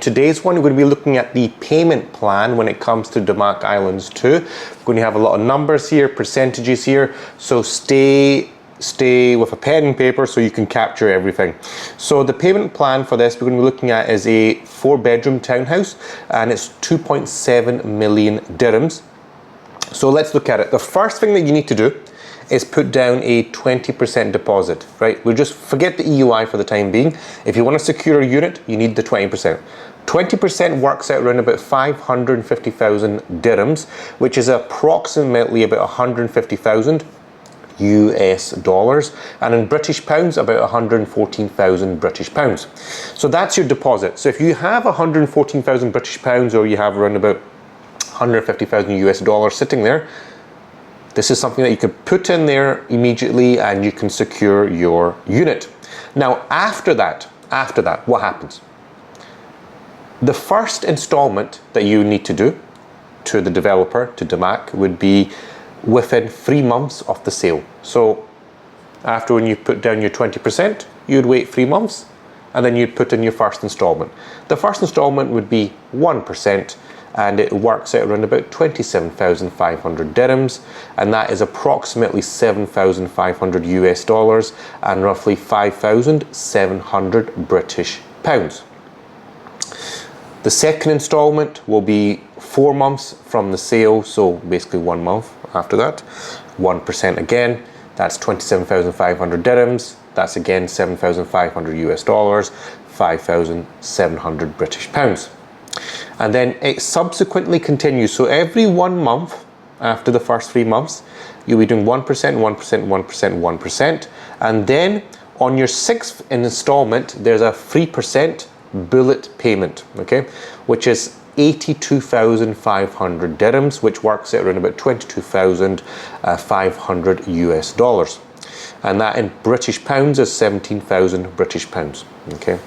Today's one, we're going to be looking at the payment plan when it comes to Damac Islands 2. We're going to have a lot of numbers here, percentages here, so stay with a pen and paper so you can capture everything. So the payment plan for this we're going to be looking at is a 4-bedroom townhouse, and it's 2.7 million dirhams. So let's look at it. The first thing that you need to do is put down a 20% deposit, right? We'll just forget the EUI for the time being. If you want to secure a unit, you need the 20%. 20% works out around about 550,000 dirhams, which is approximately about 150,000 US dollars, and in British pounds about 114,000 British pounds. So that's your deposit. So if you have 114,000 British pounds, or you have around about 150,000 US dollars sitting there, this is something that you can put in there immediately and you can secure your unit. Now after that, what happens? The first installment that you need to do to the developer, to Damac, would be within 3 months of the sale. So after when you put down your 20%, you'd wait 3 months and then you'd put in your first installment. The first installment would be 1%, and it works out around about 27,500 dirhams, and that is approximately 7,500 US dollars and roughly 5,700 British pounds. The second installment will be 4 months from the sale, so basically 1 month after that. 1% again, that's 27,500 dirhams. That's again 7,500 US dollars, 5,700 British pounds. And then it subsequently continues. So every 1 month after the first 3 months, you'll be doing 1%, 1%, 1%, 1%. And then on your 6th installment, there's a 3% bullet payment, okay, which is 82,500 dirhams, which works out around about 22,500 US dollars. And that in British pounds is 17,000 British pounds, okay.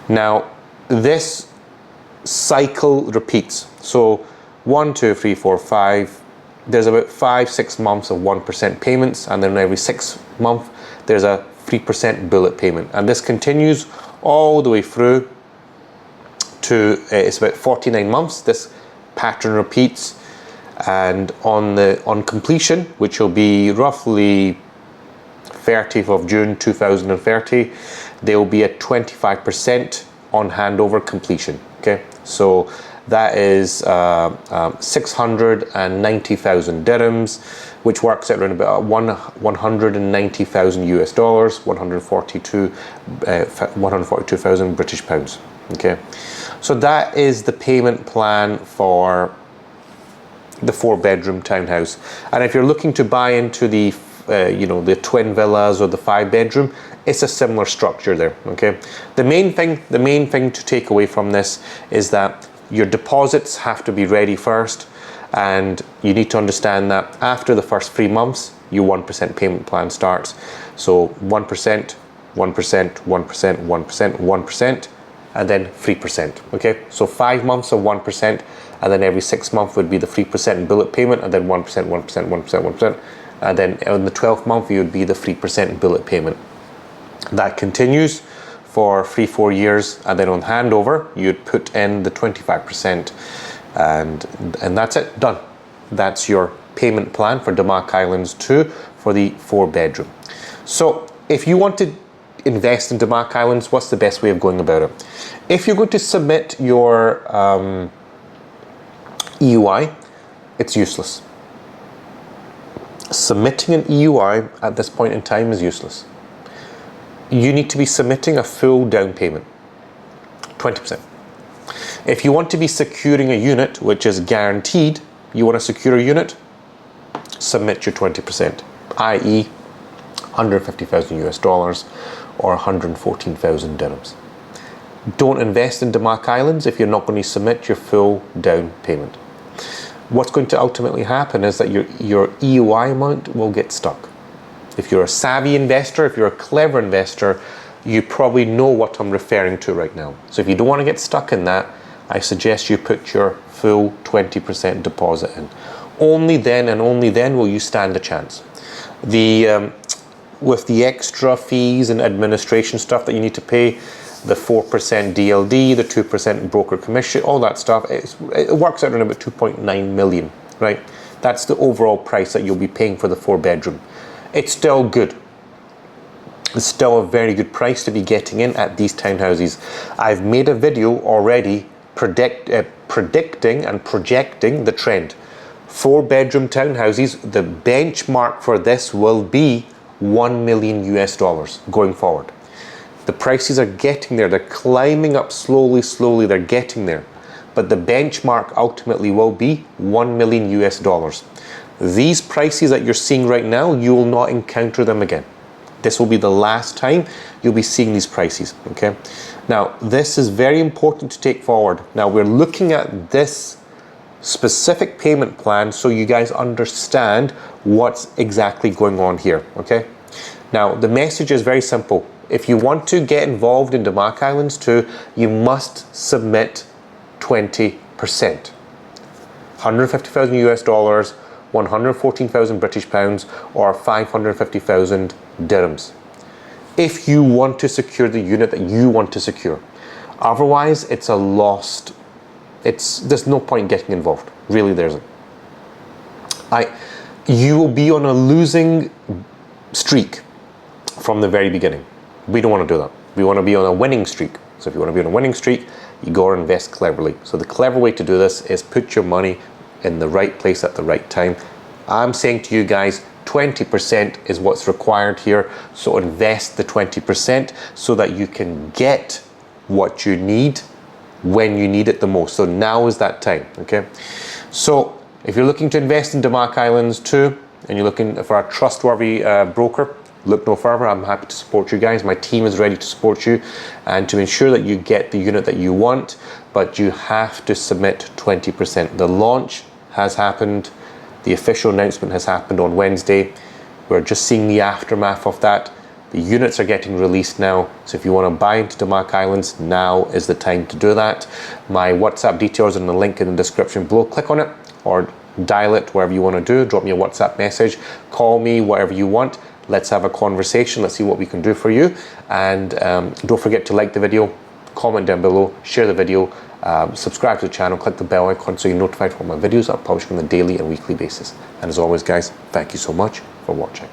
Now, this cycle repeats. So 1, 2, 3, 4, 5, there's about 5-6 months of 1% payments, and then every 6 months there's a 3% bullet payment, and this continues all the way through to it's about 49 months. This pattern repeats, and on completion, which will be roughly 30th of June 2030, there will be a 25% on handover completion. Okay, so that is 690,000 dirhams, which works out around about 190,000 US dollars, 142,000 British pounds. Okay, so that is the payment plan for the 4-bedroom townhouse. And if you're looking to buy into the the twin villas or the 5-bedroom, it's a similar structure there. Okay, the main thing to take away from this is that your deposits have to be ready first, and you need to understand that after the first 3 months, your 1% payment plan starts. So 1%, 1%, 1%, 1%, 1%, and then 3%. Okay, so 5 months of 1%, and then every 6 months would be the 3% bullet payment, and then 1%, 1%, 1%, 1%, and then on the 12th month, you would be the 3% bullet payment. That continues for 3-4 years, and then on handover, you'd put in the 25%, and that's it, done. That's your payment plan for Damac Islands 2 for the 4-bedroom. So if you want to invest in Damac Islands, what's the best way of going about it? If you're going to submit your EUI, it's useless. Submitting an EUI at this point in time is useless. You need to be submitting a full down payment, 20%. If you want to be securing a unit, which is guaranteed, you want to secure a unit, submit your 20%, i.e. 150,000 US dollars or 114,000 dirhams. Don't invest in Damac Islands if you're not going to submit your full down payment. What's going to ultimately happen is that your EUI amount will get stuck. If you're a savvy investor, if you're a clever investor, you probably know what I'm referring to right now. So if you don't want to get stuck in that, I suggest you put your full 20% deposit in. Only then and only then will you stand a chance. With the extra fees and administration stuff that you need to pay, the 4% DLD, the 2% broker commission, all that stuff. It works out around about 2.9 million, right? That's the overall price that you'll be paying for the 4-bedroom. It's still good. It's still a very good price to be getting in at these townhouses. I've made a video already predicting and projecting the trend. 4-bedroom townhouses, the benchmark for this will be $1 million US going forward. The prices are getting there. They're climbing up slowly, they're getting there. But the benchmark ultimately will be $1 million US. These prices that you're seeing right now, you will not encounter them again. This will be the last time you'll be seeing these prices, okay? Now, this is very important to take forward. Now, we're looking at this specific payment plan so you guys understand what's exactly going on here, okay? Now, the message is very simple. If you want to get involved in Damac Islands 2, you must submit 20%. 150,000 US dollars, 114,000 British pounds, or 550,000 dirhams. If you want to secure the unit that you want to secure. Otherwise, it's a lost. There's no point getting involved. Really, there isn't. You will be on a losing streak from the very beginning. We don't want to do that. We want to be on a winning streak. So if you want to be on a winning streak, you go and invest cleverly. So the clever way to do this is put your money in the right place at the right time. I'm saying to you guys, 20% is what's required here. So invest the 20% so that you can get what you need when you need it the most. So now is that time, okay? So if you're looking to invest in Damac Islands 2 and you're looking for a trustworthy broker, look no further. I'm happy to support you guys. My team is ready to support you and to ensure that you get the unit that you want, but you have to submit 20%. The launch has happened. The official announcement has happened on Wednesday. We're just seeing the aftermath of that. The units are getting released now. So if you want to buy into Damac Islands, now is the time to do that. My WhatsApp details are in the link in the description below. Click on it or dial it, whatever you want to do. Drop me a WhatsApp message, call me, whatever you want. Let's have a conversation. Let's see what we can do for you. And don't forget to like the video, comment down below, share the video, subscribe to the channel, click the bell icon so you're notified for my videos that are published on a daily and weekly basis. And as always, guys, thank you so much for watching.